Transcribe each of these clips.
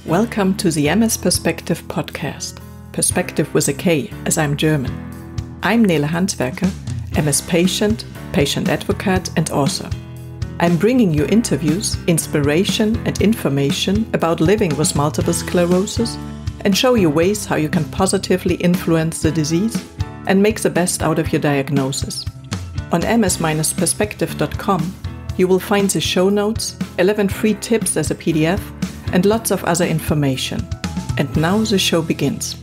Welcome to the MS-Perspektive podcast. Perspective with a K, as I'm German. I'm Nele Handwerker, MS patient, patient advocate and author. I'm bringing you interviews, inspiration and information about living with multiple sclerosis and show you ways how you can positively influence the disease and make the best out of your diagnosis. On ms-perspektive.com, you will find the show notes, 11 free tips as a PDF, and lots of other information. And now the show begins.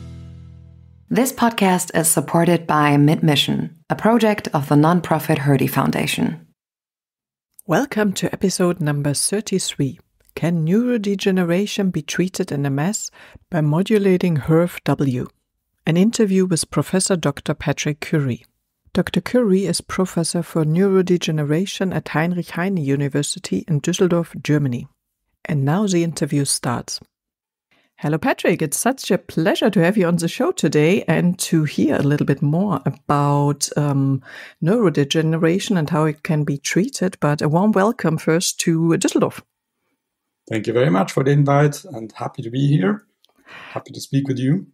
This podcast is supported by Mid-Mission, a project of the nonprofit HERV-W Foundation. Welcome to episode number 33. Can neurodegeneration be treated in MS by modulating HERV-W? An interview with Professor Dr. Patrick Küry. Dr. Küry is Professor for Neurodegeneration at Heinrich Heine University in Düsseldorf, Germany. And now the interview starts. Hello, Patrick. It's such a pleasure to have you on the show today and to hear a little bit more about neurodegeneration and how it can be treated. But a warm welcome first to Düsseldorf. Thank you very much for the invite and happy to be here. Happy to speak with you.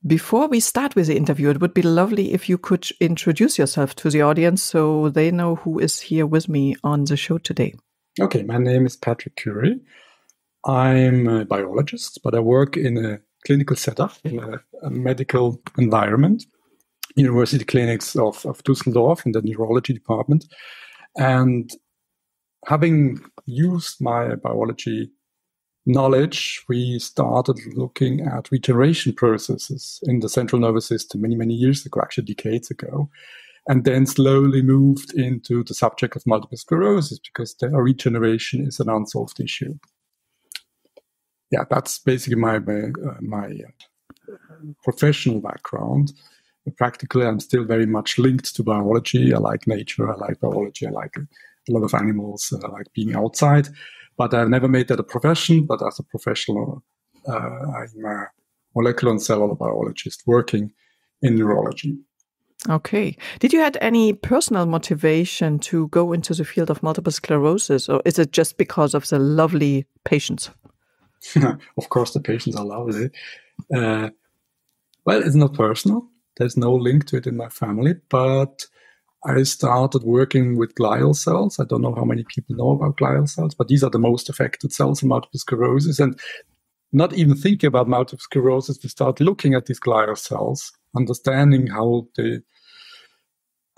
Before we start with the interview, it would be lovely if you could introduce yourself to the audience so they know who is here with me on the show today. Okay, my name is Patrick Küry. I'm a biologist, but I work in a clinical setup, in a medical environment, university clinics of Düsseldorf in the neurology department. And having used my biology knowledge, we started looking at regeneration processes in the central nervous system many, many years ago, actually decades ago, and then slowly moved into the subject of multiple sclerosis because the regeneration is an unsolved issue. Yeah, that's basically my professional background. Practically, I'm still very much linked to biology. I like nature, I like biology, I like a lot of animals, I like being outside. But I've never made that a profession, but as a professional, I'm a molecular and cellular biologist working in neurology. Okay. Did you had any personal motivation to go into the field of multiple sclerosis, or is it just because of the lovely patients? Of course, the patients are lovely. Well, it's not personal. There's no link to it in my family, but I started working with glial cells. I don't know how many people know about glial cells, but these are the most affected cells in multiple sclerosis. And not even thinking about multiple sclerosis, we start looking at these glial cells, understanding how they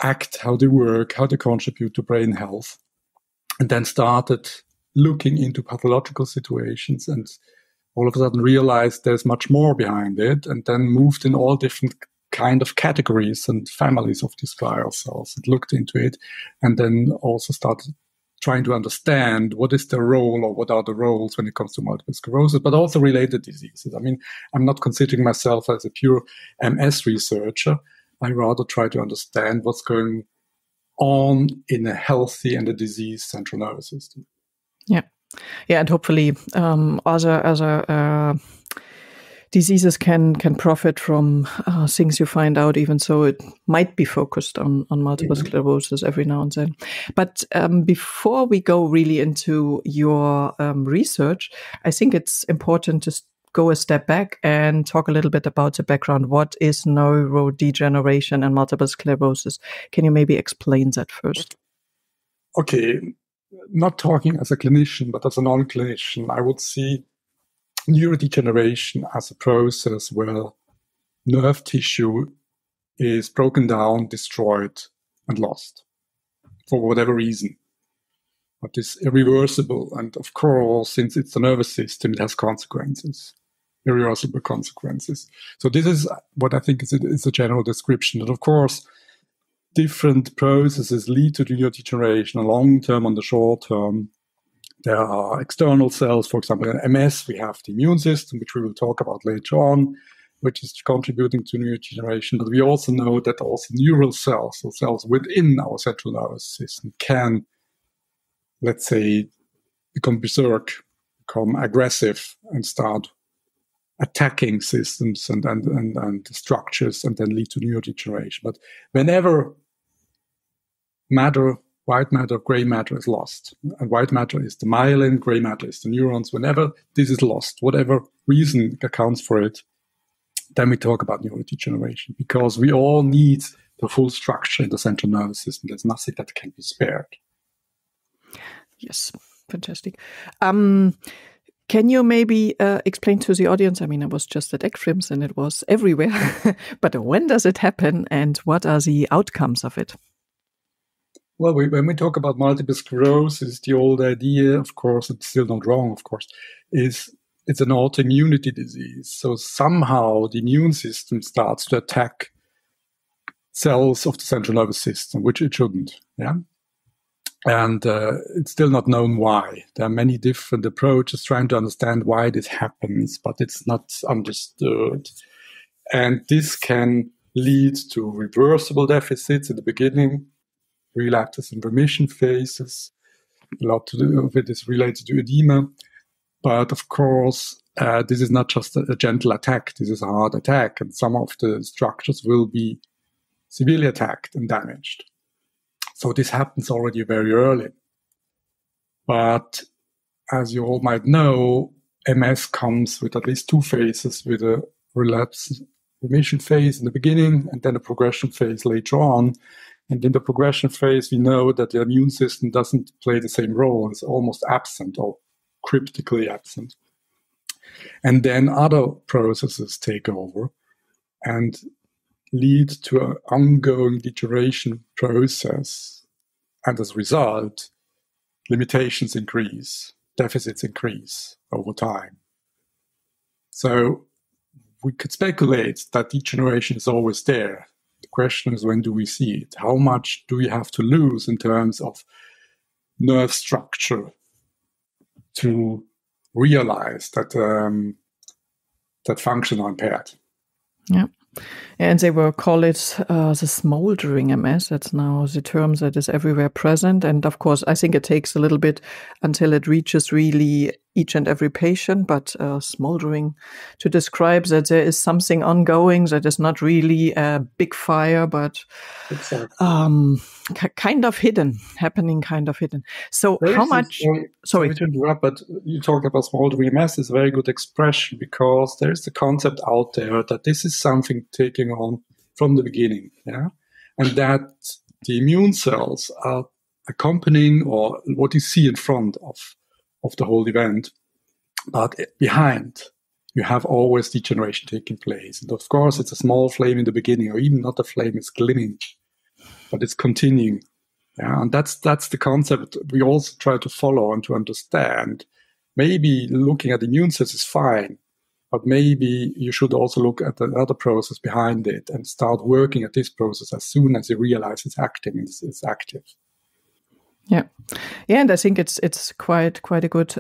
act, how they work, how they contribute to brain health, and then started looking into pathological situations and all of a sudden realized there's much more behind it, and then moved in all different kind of categories and families of these glial cells and looked into it, and then also started trying to understand what is the role or what are the roles when it comes to multiple sclerosis, but also related diseases. I mean, I'm not considering myself as a pure MS researcher. I rather try to understand what's going on in a healthy and a diseased central nervous system. Yeah, and hopefully other diseases can profit from things you find out, even so it might be focused on multiple sclerosis every now and then. But before we go really into your research, I think it's important to go a step back and talk a little bit about the background. What is neurodegeneration and multiple sclerosis? Can you maybe explain that first? Okay, not talking as a clinician, but as a non-clinician, I would see neurodegeneration as a process where nerve tissue is broken down, destroyed, and lost for whatever reason. But it's irreversible. And of course, since it's the nervous system, it has consequences, irreversible consequences. So this is what I think is a general description. And of course, different processes lead to neurodegeneration, long term and the short term. There are external cells, for example, in MS, we have the immune system, which we will talk about later on, which is contributing to neurodegeneration. But we also know that also neural cells, so cells within our central nervous system, can, let's say, become berserk, become aggressive, and start attacking systems and structures, and then lead to neurodegeneration. But whenever matter, white matter, gray matter is lost. And white matter is the myelin, gray matter is the neurons. Whenever this is lost, whatever reason accounts for it, then we talk about neurodegeneration, because we all need the full structure in the central nervous system. There's nothing that can be spared. Yes, fantastic. Can you maybe explain to the audience, I mean, I was just at ECFRIMS and it was everywhere, but when does it happen and what are the outcomes of it? Well, when we talk about multiple sclerosis, the old idea, of course, it's still not wrong, of course, is it's an autoimmunity disease. So somehow the immune system starts to attack cells of the central nervous system, which it shouldn't. Yeah. And it's still not known why. There are many different approaches trying to understand why this happens, but it's not understood. And this can lead to reversible deficits in the beginning, relapses and remission phases. A lot of it is related to edema. But of course, this is not just a gentle attack. This is a hard attack. And some of the structures will be severely attacked and damaged. So this happens already very early. But as you all might know, MS comes with at least two phases, with a relapse remission phase in the beginning and then a progression phase later on. And in the progression phase, we know that the immune system doesn't play the same role. It's almost absent or cryptically absent. And then other processes take over and lead to an ongoing degeneration process. And as a result, limitations increase, deficits increase over time. So we could speculate that degeneration is always there. The question is, when do we see it? How much do we have to lose in terms of nerve structure to realize that that functions are impaired? Yeah. And they will call it the smoldering MS. That's now the term that is everywhere present. And of course, I think it takes a little bit until it reaches really each and every patient. But smoldering, to describe that there is something ongoing that is not really a big fire, but kind of hidden, happening kind of hidden. So how much... Sorry to interrupt, but you talk about smoldering MS is a very good expression, because there's the concept out there that this is something taking on from the beginning, yeah, and that the immune cells are accompanying or what you see in front of the whole event, but behind you have always degeneration taking place. And of course, it's a small flame in the beginning, or even not a flame, it's glimmering, but it's continuing. Yeah, and that's the concept we also try to follow and to understand. Maybe looking at the immune cells is fine, but maybe you should also look at the other process behind it and start working at this process as soon as you realize it's acting, it's active. Yeah, and I think it's quite a good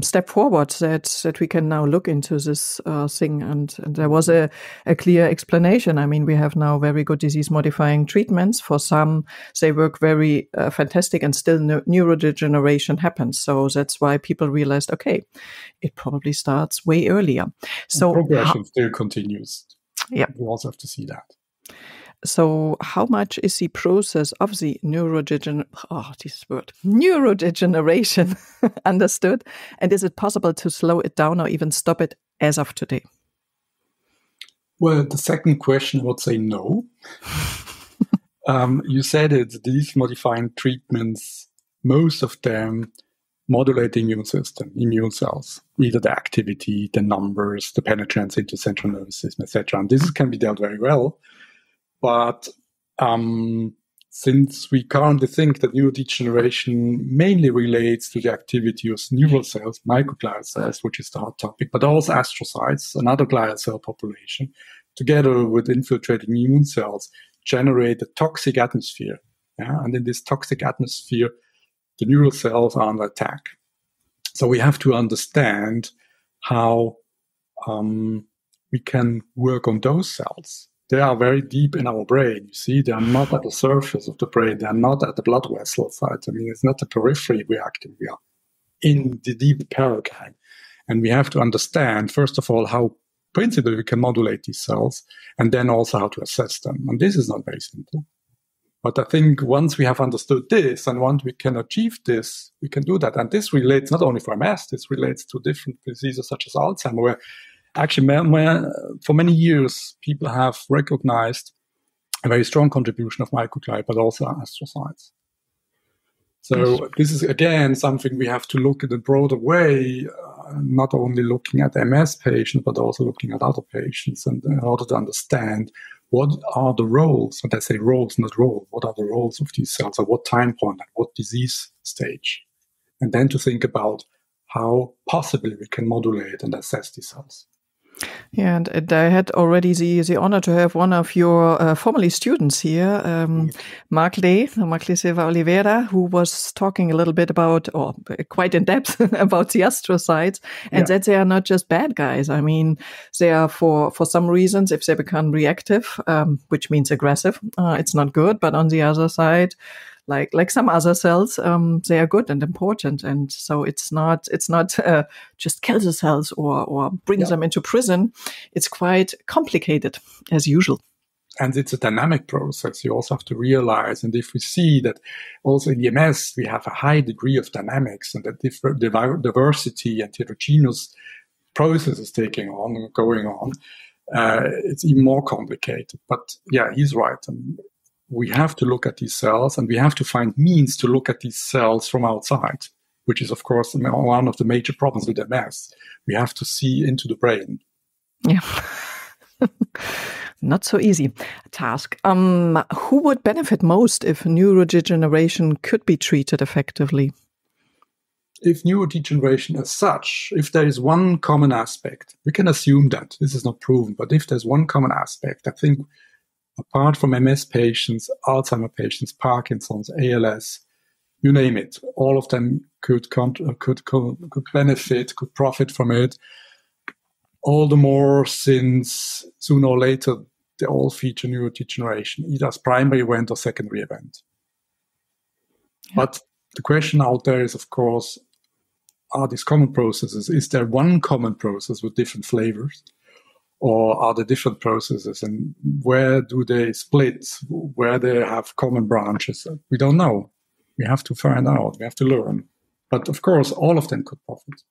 step forward that we can now look into this thing. And there was a clear explanation. I mean, we have now very good disease-modifying treatments. For some, they work very fantastic, and still neurodegeneration happens. So that's why people realized, okay, it probably starts way earlier. So progression still continues. Yeah, we also have to see that. So how much is the process of the neurodegeneration understood? And is it possible to slow it down or even stop it as of today? Well, the second question, I would say no. You said it, these modifying treatments, most of them modulate the immune system, immune cells, either the activity, the numbers, the penetrance into central nervous system, etc. And this can be dealt very well. But since we currently think that neurodegeneration mainly relates to the activity of neural cells, microglial cells, which is the hot topic, but also astrocytes, another glial cell population, together with infiltrating immune cells, generate a toxic atmosphere. Yeah? And in this toxic atmosphere, the neural cells are under attack. So we have to understand how we can work on those cells. They are very deep in our brain. You see, they are not at the surface of the brain. They are not at the blood vessel site. I mean, it's not the periphery we are acting. We are in the deep parenchyma. And we have to understand, first of all, how principally we can modulate these cells, and then also how to assess them. And this is not very simple. But I think once we have understood this and once we can achieve this, we can do that. And this relates not only for MS, this relates to different diseases such as Alzheimer, where actually for many years, people have recognized a very strong contribution of microglia, but also astrocytes. So this is, again, something we have to look at in a broader way, not only looking at MS patients, but also looking at other patients, and in order to understand what are the roles, and I say roles, not role, what are the roles of these cells at what time point, at what disease stage, and then to think about how possibly we can modulate and assess these cells. Yeah, and I had already the honor to have one of your formerly students here, Mark Silva Oliveira, who was talking a little bit about, or quite in depth, about the astrocytes, and that they are not just bad guys. I mean, they are for some reasons, if they become reactive, which means aggressive, it's not good. But on the other side, like some other cells, they are good and important, and so it's not just kill the cells or bring them into prison. It's quite complicated as usual. And it's a dynamic process. You also have to realize, and if we see that also in the MS we have a high degree of dynamics and that diversity and heterogeneous processes going on, it's even more complicated. But yeah, he's right. And we have to look at these cells, and we have to find means to look at these cells from outside, which is, of course, one of the major problems with MS. We have to see into the brain. Yeah. Not so easy task. Who would benefit most if neurodegeneration could be treated effectively? If neurodegeneration as such, if there is one common aspect, we can assume that, this is not proven, but if there's one common aspect, I think apart from MS patients, Alzheimer patients, Parkinson's, ALS, you name it, all of them could benefit, could profit from it. All the more since sooner or later, they all feature neurodegeneration, either as primary event or secondary event. Yeah. But the question out there is, of course, are these common processes? Is there one common process with different flavors? Or are there different processes, and where do they split, where they have common branches? We don't know. We have to find out. We have to learn. But of course, all of them could profit.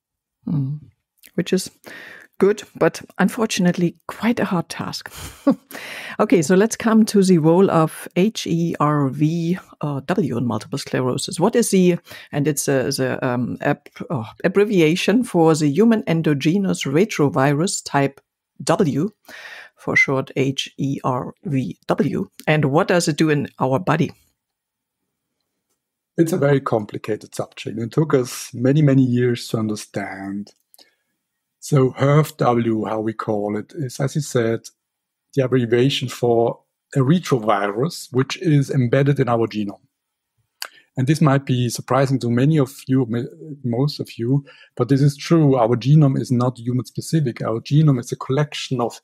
Which is good, but unfortunately quite a hard task. Okay, so let's come to the role of HERV-W in multiple sclerosis. What is and it's the abbreviation for the human endogenous retrovirus type W, for short HERV-W. And what does it do in our body? It's a very complicated subject. It took us many, many years to understand. So HERV-W, how we call it, is, as you said, the abbreviation for a retrovirus, which is embedded in our genome. And this might be surprising to many of you, most of you, but this is true. Our genome is not human specific. Our genome is a collection of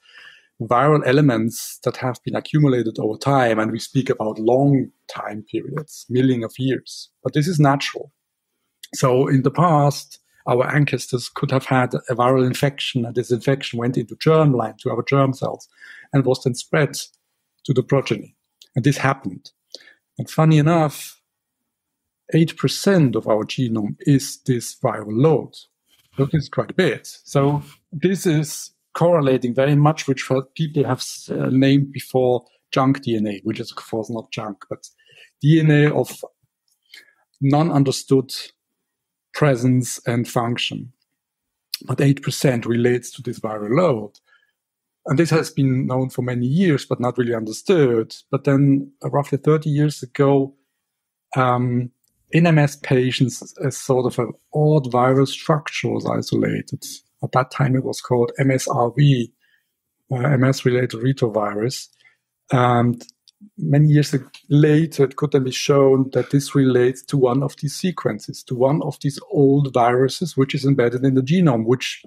viral elements that have been accumulated over time. And we speak about long time periods, millions of years. But this is natural. So in the past, our ancestors could have had a viral infection, and this infection went into germline, to our germ cells, and was then spread to the progeny. And this happened. And funny enough, 8% of our genome is this viral load. So this is quite a bit. So this is correlating very much with what people have named before junk DNA, which is of course not junk, but DNA of non-understood presence and function. But 8% relates to this viral load. And this has been known for many years, but not really understood. But then roughly 30 years ago, in MS patients, a sort of an odd viral structure was isolated. At that time, it was called MSRV, MS-related retrovirus. And many years later, it could then be shown that this relates to one of these sequences, to one of these old viruses, which is embedded in the genome, which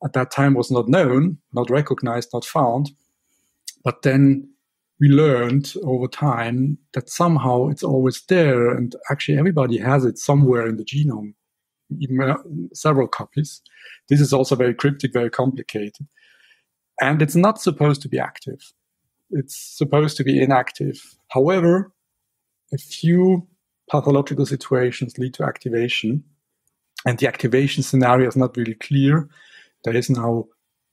at that time was not known, not recognized, not found. But then we learned over time that somehow it's always there, and actually everybody has it somewhere in the genome, even several copies. This is also very cryptic, very complicated. And it's not supposed to be active. It's supposed to be inactive. However, a few pathological situations lead to activation, and the activation scenario is not really clear. There is now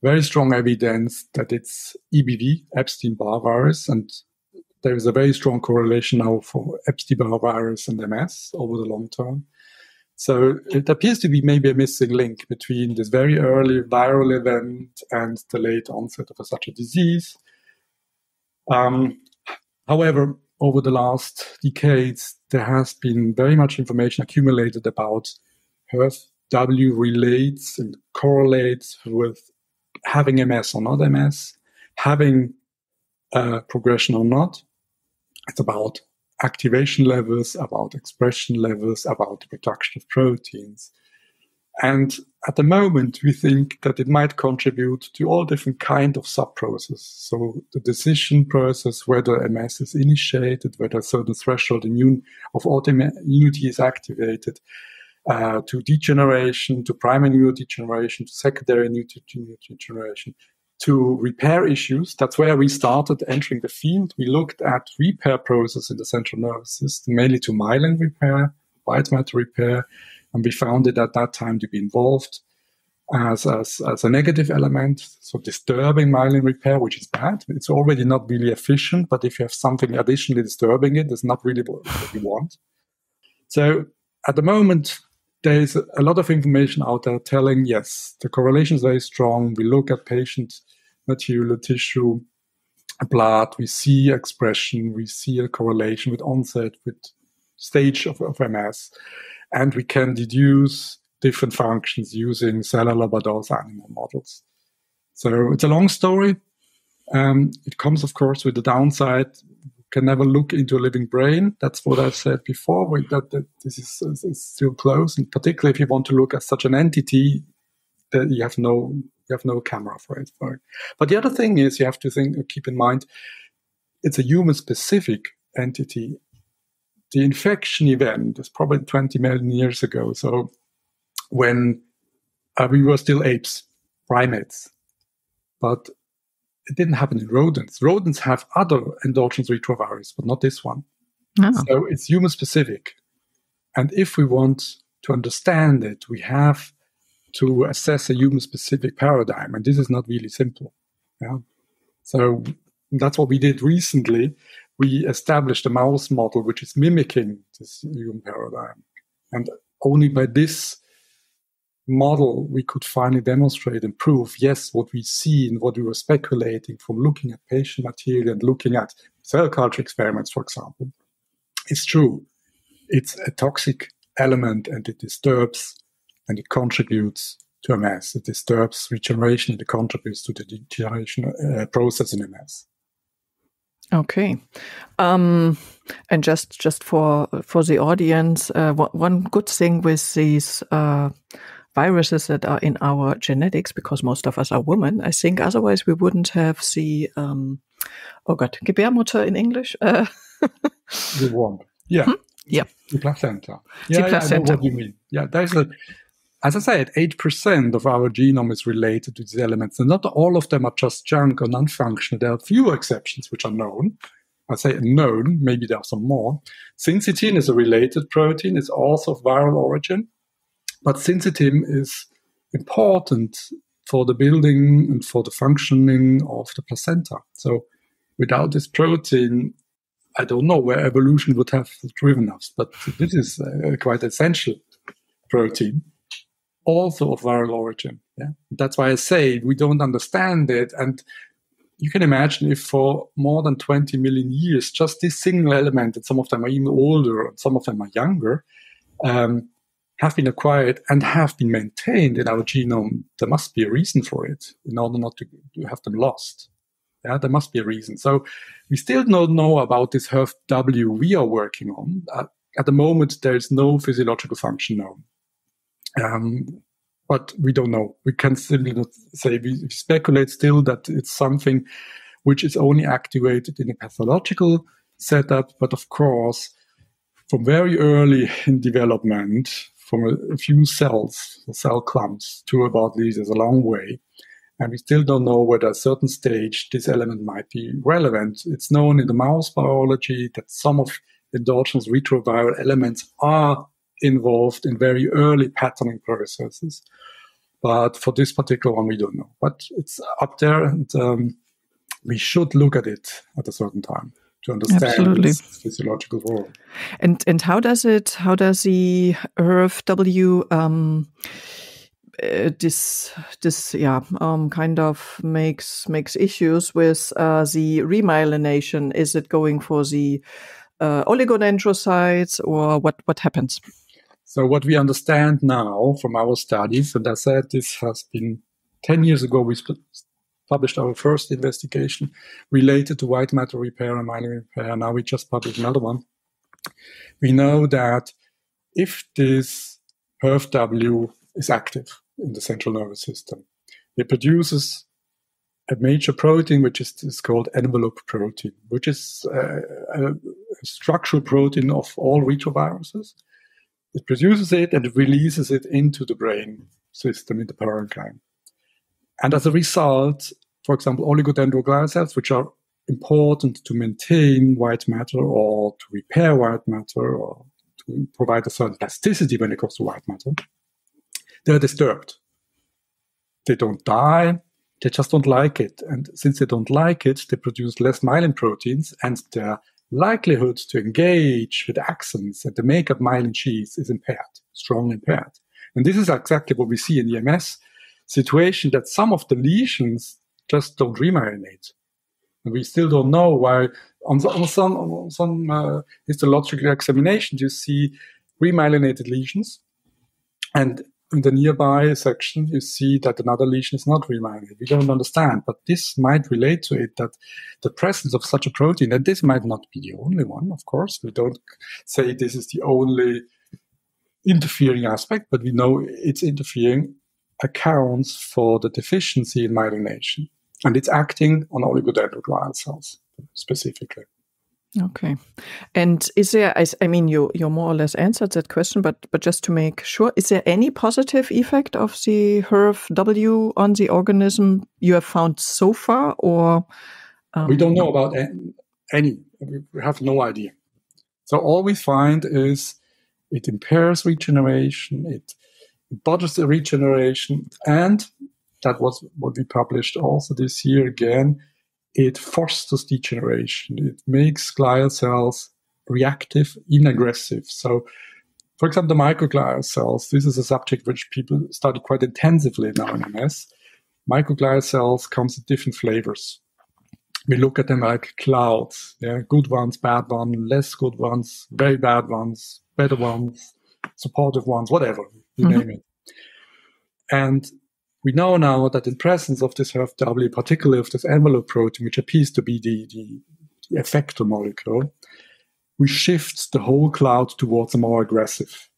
very strong evidence that it's EBV, Epstein-Barr virus, and there is a very strong correlation now for Epstein-Barr virus and MS over the long term. So it appears to be maybe a missing link between this very early viral event and the late onset of such a disease. However, over the last decades, there has been very much information accumulated about HERV-W relates and correlates with having MS or not MS, having progression or not. It's about activation levels, about expression levels, about the production of proteins. And at the moment, we think that it might contribute to all different kinds of sub-processes. So the decision process, whether MS is initiated, whether a certain threshold of autoimmunity is activated, to degeneration, to primary neurodegeneration, to secondary neurodegeneration, to repair issues. That's where we started entering the field. We looked at repair process in the central nervous system, mainly to myelin repair, white matter repair, and we found it at that time to be involved as a negative element, so disturbing myelin repair, which is bad. It's already not really efficient, but if you have something additionally disturbing it, it's not really what you want. So at the moment, there is a lot of information out there telling, yes, the correlation is very strong. We look at patient material, tissue, blood, we see expression, we see a correlation with onset, with stage of MS, and we can deduce different functions using cellular but also animal models. So it's a long story. It comes, of course, with the downside. Can never look into a living brain. That's what I've said before. That this is still close, and particularly if you want to look at such an entity, that you have no camera for it. But the other thing is you have to keep in mind, it's a human-specific entity. The infection event is probably 20 million years ago. So when we were still apes, primates, but it didn't happen in rodents. Rodents have other endogenous retrovirus, but not this one. Oh. So it's human-specific. And if we want to understand it, we have to assess a human-specific paradigm. And this is not really simple. Yeah? So that's what we did recently. We established a mouse model which is mimicking this human paradigm. And only by this model, we could finally demonstrate and prove, yes, what we see and what we were speculating from looking at patient material and looking at cell culture experiments, for example, is true. It's a toxic element and it disturbs and it contributes to MS. It disturbs regeneration and it contributes to the degeneration process in MS. Okay. And just for the audience, one good thing with these viruses that are in our genetics, because most of us are women, I think otherwise we wouldn't have the, Gebärmutter in English. The womb. Yeah. Yeah. The placenta. Yeah, the placenta. I know what you mean. Yeah, as I said, 8% of our genome is related to these elements, and not all of them are just junk or non-functional. There are few exceptions which are known. I say known, maybe there are some more. Syncytin is a related protein. It's also of viral origin. But syncytin is important for the building and for the functioning of the placenta. So without this protein, I don't know where evolution would have driven us. But this is a quite essential protein, also of viral origin. Yeah? That's why I say we don't understand it. And you can imagine if for more than 20 million years, just this single element, and some of them are even older, and some of them are younger, have been acquired and have been maintained in our genome, there must be a reason for it in order not to have them lost. Yeah, there must be a reason. So we still don't know about this HERV-W we are working on. At the moment, there is no physiological function known. But we don't know. We can simply not say. We speculate still that it's something which is only activated in a pathological setup. But of course, from very early in development, from a few cells, cell clumps, to about these is a long way. And we still don't know whether at a certain stage this element might be relevant. It's known in the mouse biology that some of endogenous retroviral elements are involved in very early patterning processes. But for this particular one, we don't know. But it's up there, and we should look at it at a certain time to understand its physiological role. And how does the HERV-W kind of makes issues with the remyelination? Is it going for the oligodendrocytes, or what happens? So what we understand now from our studies, and I said this has been 10 years ago, we published our first investigation related to white matter repair and myelin repair. Now we just published another one. We know that if this HERV-W is active in the central nervous system, it produces a major protein, which is called envelope protein, which is a structural protein of all retroviruses. It produces it and it releases it into the brain system in the parenchyma. And as a result, for example, oligodendroglial cells, which are important to maintain white matter or to repair white matter or to provide a certain plasticity when it comes to white matter, they're disturbed. They don't die, they just don't like it. And since they don't like it, they produce less myelin proteins, and their likelihood to engage with axons and the makeup myelin sheath is impaired, strongly impaired. And this is exactly what we see in the MS situation, that some of the lesions just don't remyelinate. And we still don't know why. On some histological examinations, you see remyelinated lesions, and in the nearby section, you see that another lesion is not remyelinated. We don't understand, but this might relate to it, that the presence of such a protein, and this might not be the only one, of course. We don't say this is the only interfering aspect, but we know it's interfering, accounts for the deficiency in myelination. And it's acting on oligodendroglial cells specifically. Okay. And is there, I mean, you more or less answered that question, but just to make sure, is there any positive effect of the HERV-W on the organism you have found so far, or? We don't know about any. We have no idea. So all we find is it impairs regeneration, it bothers the regeneration, and that was what we published also this year again. It fosters degeneration. It makes glial cells reactive, even aggressive. So, for example, the microglial cells, this is a subject which people study quite intensively now in MS. Microglial cells comes in different flavors. We look at them like clouds. Yeah, good ones, bad ones, less good ones, very bad ones, better ones, supportive ones, whatever, you name it. And we know now that in presence of this HERV-W, particularly of this envelope protein, which appears to be the effector molecule, we shift the whole cloud towards a more aggressive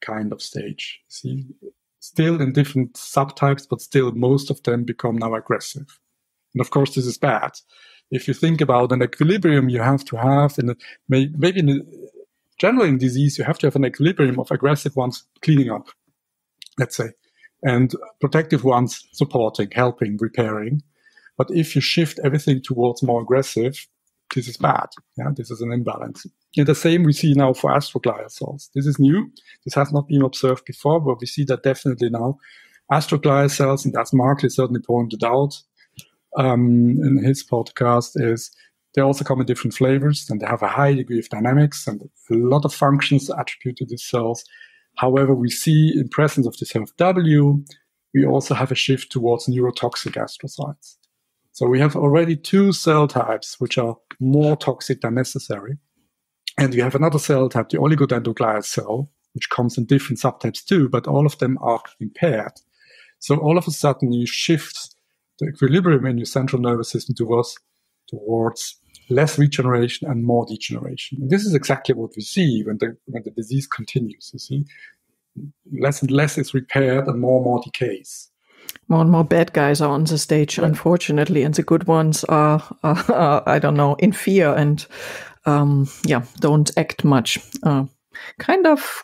kind of stage. See, still in different subtypes, but still most of them become now aggressive. And of course, this is bad. If you think about an equilibrium you have to have, generally in disease, you have to have an equilibrium of aggressive ones cleaning up, let's say, and protective ones supporting, helping, repairing. But if you shift everything towards more aggressive, this is bad. Yeah, this is an imbalance. And the same we see now for astroglial cells. This is new. This has not been observed before, but we see that definitely now. Astroglial cells, and that's Mark certainly pointed out in his podcast, is they also come in different flavors, and they have a high degree of dynamics and a lot of functions attributed to these cells. However, we see in presence of this HERV-W, we also have a shift towards neurotoxic astrocytes. So we have already two cell types which are more toxic than necessary. And we have another cell type, the oligodendroglial cell, which comes in different subtypes too, but all of them are impaired. So all of a sudden you shift the equilibrium in your central nervous system towards less regeneration and more degeneration. And this is exactly what we see when the disease continues. You see, less and less is repaired and more decays. More and more bad guys are on the stage, right, unfortunately, and the good ones are I don't know, in fear and don't act much. Kind of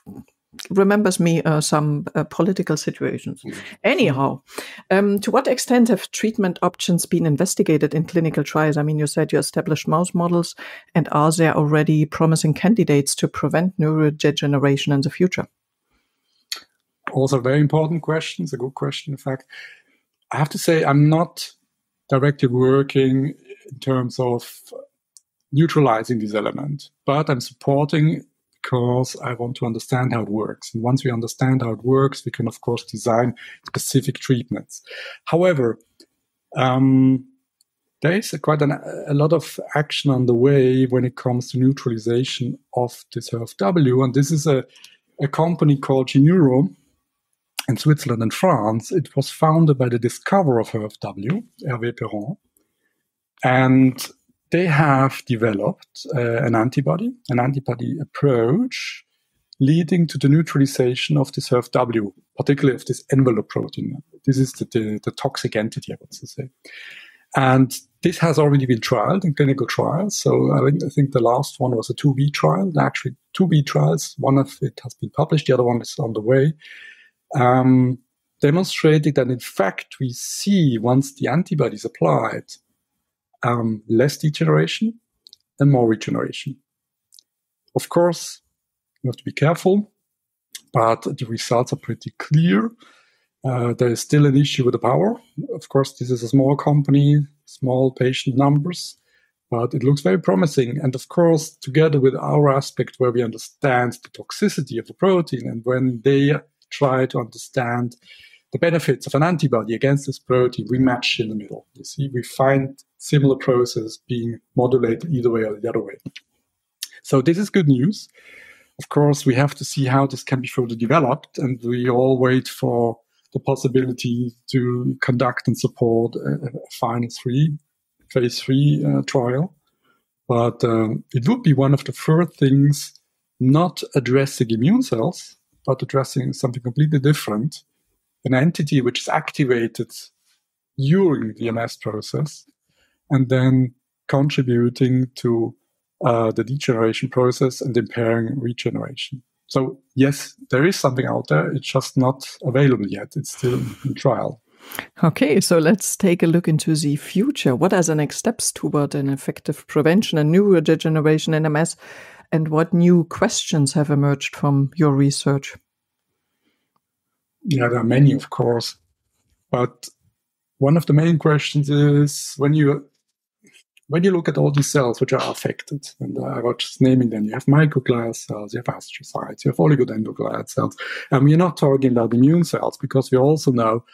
remembers me some political situations. Anyhow, to what extent have treatment options been investigated in clinical trials? I mean, you said you established mouse models, and are there already promising candidates to prevent neurodegeneration in the future? Also, a very important question. It's a good question, in fact. I have to say, I'm not directly working in terms of neutralizing this element, but I'm supporting because I want to understand how it works. And once we understand how it works, we can, of course, design specific treatments. However, there is quite a lot of action on the way when it comes to neutralization of this HERV-W. And this is a company called Küry in Switzerland and France. It was founded by the discoverer of HERV-W, Hervé. And they have developed an antibody approach leading to the neutralization of this HERV-W, particularly of this envelope protein. This is the toxic entity, I would say. And this has already been trialed in clinical trials. So I think the last one was a 2B trial. Actually, 2B trials, one of it has been published, the other one is on the way, demonstrating that, in fact, we see, once the antibody is applied, less degeneration and more regeneration. Of course, you have to be careful, but the results are pretty clear. There is still an issue with the power. Of course, this is a small company, small patient numbers, but it looks very promising. And of course, together with our aspect where we understand the toxicity of the protein, and when they try to understand the benefits of an antibody against this protein, we match in the middle. You see, we find similar processes being modulated either way or the other way. So this is good news. Of course, we have to see how this can be further developed, and we all wait for the possibility to conduct and support a phase 3 trial. But it would be one of the first things, not addressing immune cells, but addressing something completely different, an entity which is activated during the MS process and then contributing to the degeneration process and impairing regeneration. So yes, there is something out there. It's just not available yet. It's still in trial. Okay, so let's take a look into the future. What are the next steps toward an effective prevention and neurodegeneration in MS? And what new questions have emerged from your research? Yeah, there are many, of course. But one of the main questions is when you look at all these cells which are affected, and I was just naming them, you have microglia cells, you have astrocytes, you have oligodendroglial cells. And we're not talking about immune cells because we also know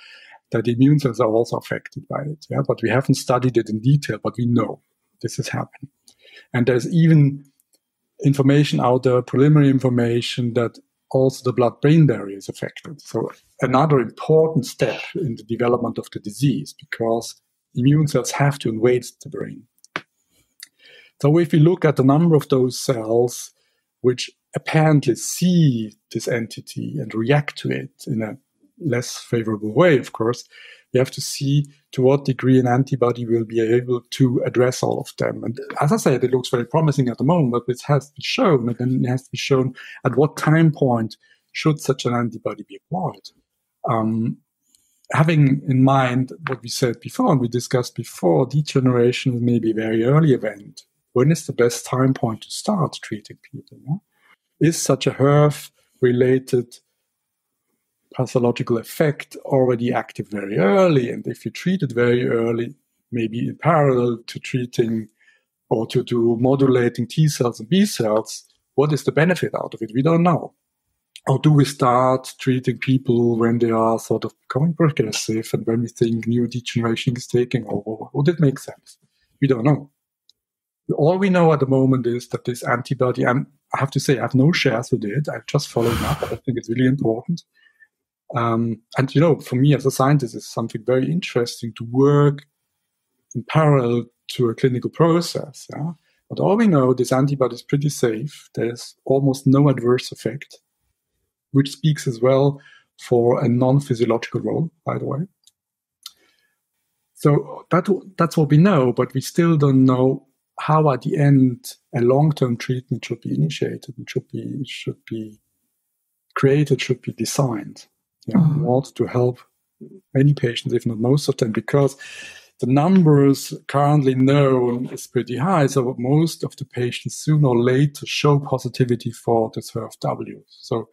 that the immune cells are also affected by it. Yeah? But we haven't studied it in detail, but we know this is happening. And there's even information out there, preliminary information, that also the blood-brain barrier is affected. So another important step in the development of the disease, because immune cells have to invade the brain. So if we look at the number of those cells which apparently see this entity and react to it in a less favorable way, of course, we have to see to what degree an antibody will be able to address all of them. And as I said, it looks very promising at the moment, but it has to be shown, and then it has to be shown at what time point should such an antibody be applied. Having in mind what we said before, and we discussed before, degeneration may be a very early event. When is the best time point to start treating people? Yeah? Is such a HERV-related pathological effect already active very early? And if you treat it very early, maybe in parallel to treating or to modulating T cells and B cells, what is the benefit out of it? We don't know. Or do we start treating people when they are sort of becoming progressive and when we think neurodegeneration is taking over? Would it make sense? We don't know. All we know at the moment is that this antibody, and I have to say, I have no shares with it. I've just followed up. I think it's really important. And, for me as a scientist, it's something very interesting to work in parallel to a clinical process. Yeah? But all we know, this antibody is pretty safe. There's almost no adverse effect, which speaks as well for a non-physiological role, by the way. So that's what we know, but we still don't know how at the end a long-term treatment should be initiated and should be created should be designed in order to help many patients, if not most of them, because the numbers currently known is pretty high. So most of the patients sooner or later show positivity for this HERV-W. So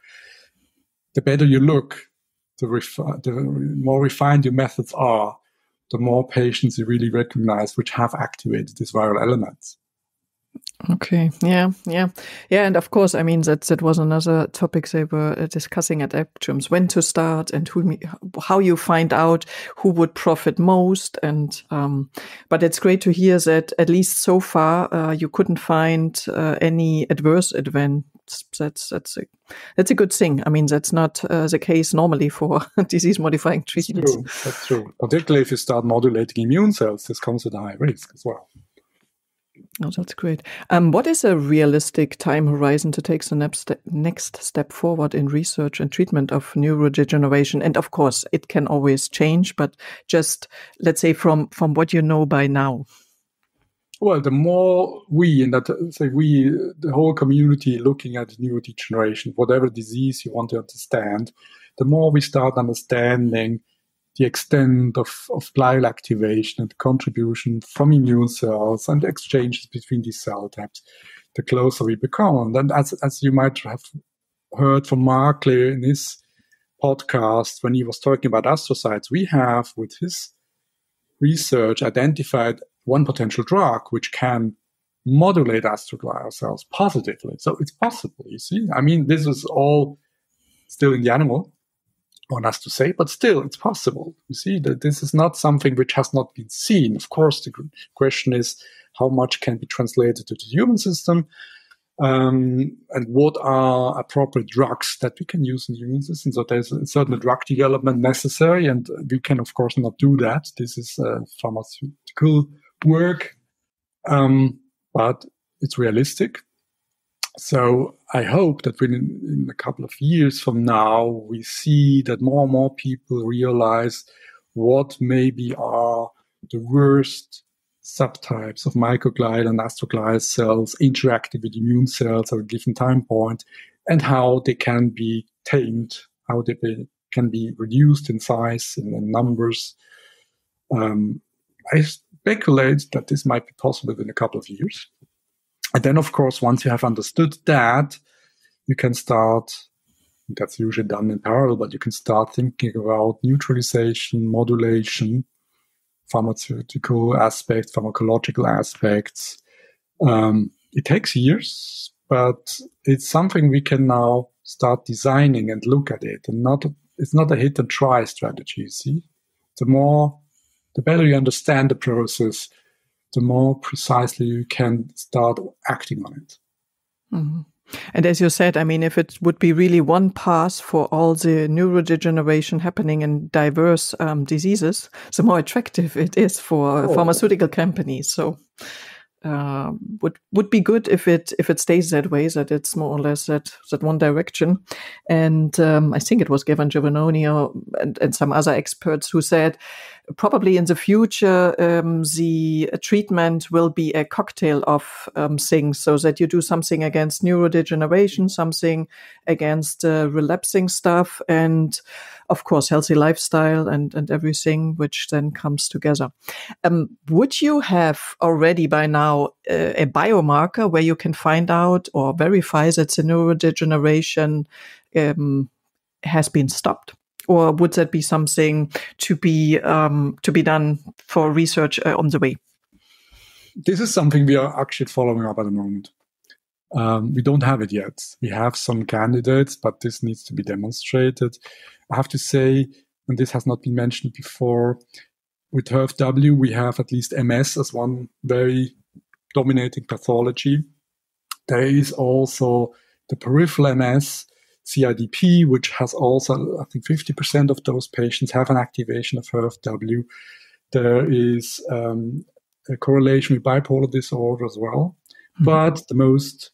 the better you look, the more refined your methods are, the more patients you really recognize which have activated these viral elements. Okay. Yeah. And of course, I mean, that was another topic they were discussing at AppGyms, when to start and how you find out who would profit most. And but it's great to hear that at least so far you couldn't find any adverse events. That's a good thing. I mean, that's not the case normally for disease-modifying treatments. That's true. Particularly if you start modulating immune cells, this comes with a high risk as well. Oh, that's great. What is a realistic time horizon to take the next step forward in research and treatment of neurodegeneration? And of course, it can always change, but just let's say from what you know by now. Well, the more the whole community looking at neurodegeneration, whatever disease you want to understand, the more we start understanding the extent of glial activation and contribution from immune cells and exchanges between these cell types, the closer we become. And then as you might have heard from Mark in his podcast, when he was talking about astrocytes, we have, with his research, identified one potential drug which can modulate astroglial cells positively. So it's possible, you see. I mean, this is all still in the animal, one has to say, but still it's possible. You see that this is not something which has not been seen. Of course, the question is how much can be translated to the human system, and what are appropriate drugs that we can use in the immune system. So there's a certain drug development necessary, and we can, of course, not do that. This is pharmaceutical work, but it's realistic. So I hope that in a couple of years from now, we see that more and more people realize what maybe are the worst subtypes of microglial and astroglial cells interacting with immune cells at a given time point, and how they can be tamed, how they can be reduced in size and in numbers. I speculate that this might be possible in a couple of years. And then, of course, once you have understood that, you can start, that's usually done in parallel, but you can start thinking about neutralization, modulation, pharmaceutical aspects, pharmacological aspects. It takes years, but it's something we can now start designing and look at it. And it's not a hit and try strategy, you see. The better you understand the process, the more precisely you can start acting on it. Mm-hmm. And as you said, I mean, if it would be really one path for all the neurodegeneration happening in diverse diseases, the more attractive it is for pharmaceutical companies. So would be good if it stays that way, that it's more or less that one direction. And I think it was Gavin Giovannoni and some other experts who said probably in the future the treatment will be a cocktail of things, so that you do something against neurodegeneration, something against relapsing stuff, and of course healthy lifestyle and everything which then comes together. Would you have already by now a biomarker where you can find out or verify that the neurodegeneration has been stopped? Or would that be something to be done for research on the way? This is something we are actually following up at the moment. We don't have it yet. We have some candidates, but this needs to be demonstrated. I have to say, and this has not been mentioned before, with HERV-W, we have at least MS as one very dominating pathology. There is also the peripheral MS, CIDP, which has also, I think 50% of those patients have an activation of HERV-W. There is a correlation with bipolar disorder as well. Mm-hmm. But the most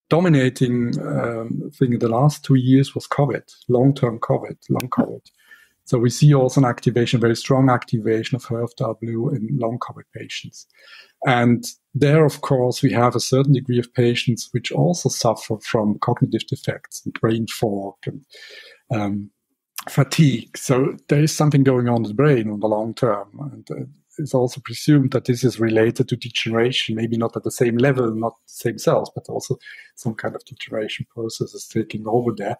dominating thing in the last 2 years was COVID, long COVID. So we see also an activation, very strong activation of HERV-W in long COVID patients. And there, of course, we have a certain degree of patients which also suffer from cognitive defects and brain fog and fatigue. So there is something going on in the brain on the long term. And it's also presumed that this is related to degeneration, maybe not at the same level, not the same cells, but also some kind of degeneration process is taking over there.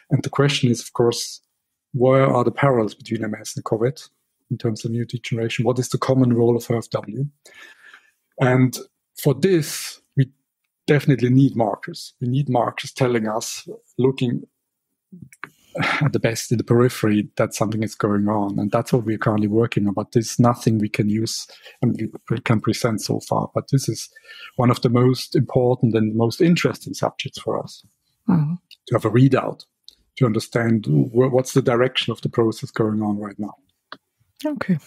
And the question is, of course, where are the parallels between MS and COVID in terms of neurodegeneration? What is the common role of HERV-W? And for this, we definitely need markers. We need markers telling us, looking at the best in the periphery, that something is going on. And that's what we're currently working on. But there's nothing we can use and we can present so far. But this is one of the most important and most interesting subjects for us, to have a readout, to understand what's the direction of the process going on right now. Okay.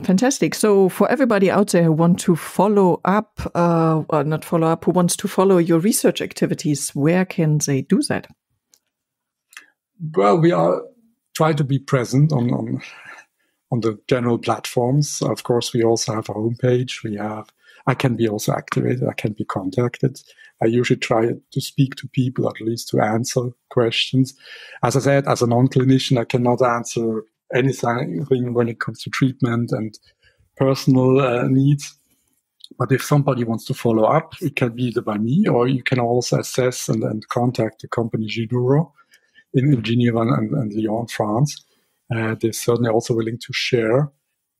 Fantastic. So for everybody out there who want to follow up, who wants to follow your research activities, where can they do that? Well, we are trying to be present on the general platforms. Of course, we also have a homepage. I can be also activated. I can be contacted. I usually try to speak to people, at least to answer questions. As I said, as a non-clinician, I cannot answer anything when it comes to treatment and personal needs. But if somebody wants to follow up, it can be either by me, or you can also assess and contact the company Neuro in Geneva and Lyon, France. They're certainly also willing to share.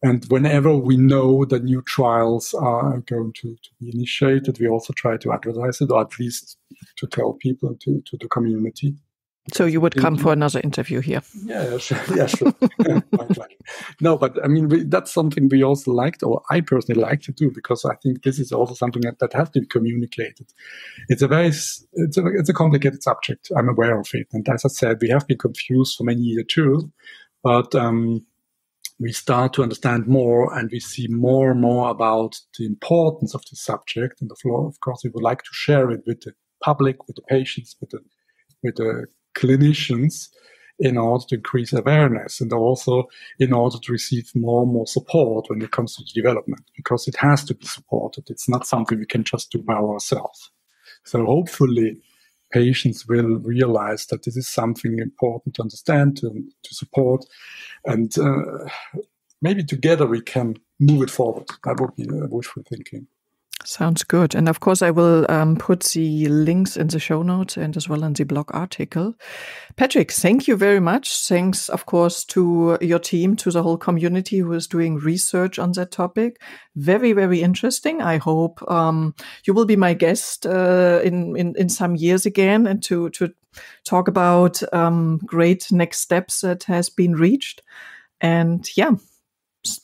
And whenever we know that new trials are going to be initiated, we also try to advertise it, or at least to tell people, to the community. So you would come for another interview here? Yeah, sure. Yeah, sure. No, but I mean, that's something we also liked, or I personally like to do, because I think this is also something that has to be communicated. It's a complicated subject. I'm aware of it. And as I said, we have been confused for many years too, but we start to understand more, and we see more and more about the importance of the subject. And of course, we would like to share it with the public, with the patients, with the clinicians, in order to increase awareness, and also in order to receive more and more support when it comes to the development, because it has to be supported. It's not something we can just do by ourselves. So hopefully patients will realize that this is something important to understand, to support, and maybe together we can move it forward. That would be wishful thinking. Sounds good. And of course, I will put the links in the show notes and as well in the blog article. Patrick, thank you very much. Thanks, of course, to your team, to the whole community who is doing research on that topic. Very, very interesting. I hope you will be my guest in some years again, and to talk about great next steps that has been reached. And yeah,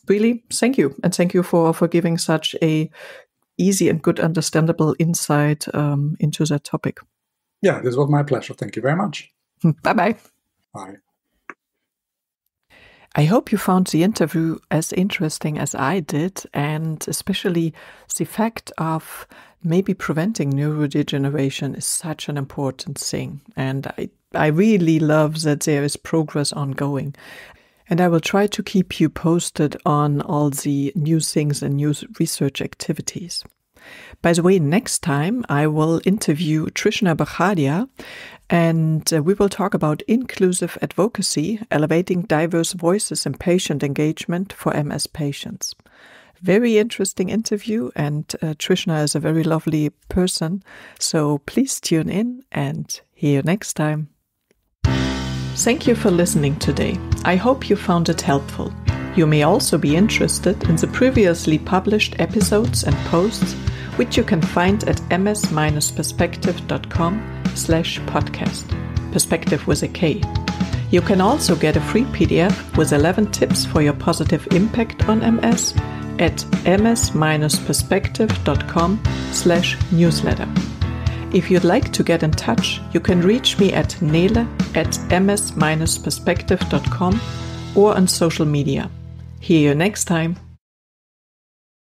really, thank you. And thank you for giving such a easy and good understandable insight into that topic. Yeah, this was my pleasure. Thank you very much. Bye-bye. Bye. I hope you found the interview as interesting as I did, and especially the fact of maybe preventing neurodegeneration is such an important thing. And I really love that there is progress ongoing. And I will try to keep you posted on all the new things and new research activities. By the way, next time I will interview Trishna Bachadia, and we will talk about inclusive advocacy, elevating diverse voices in patient engagement for MS patients. Very interesting interview, and Trishna is a very lovely person. So please tune in and hear you next time. Thank you for listening today. I hope you found it helpful. You may also be interested in the previously published episodes and posts, which you can find at ms-perspektive.com/podcast. Perspective with a K. You can also get a free PDF with 11 tips for your positive impact on MS at ms-perspektive.com/newsletter. If you'd like to get in touch, you can reach me at nele@ms-perspektive.com or on social media. Hear you next time.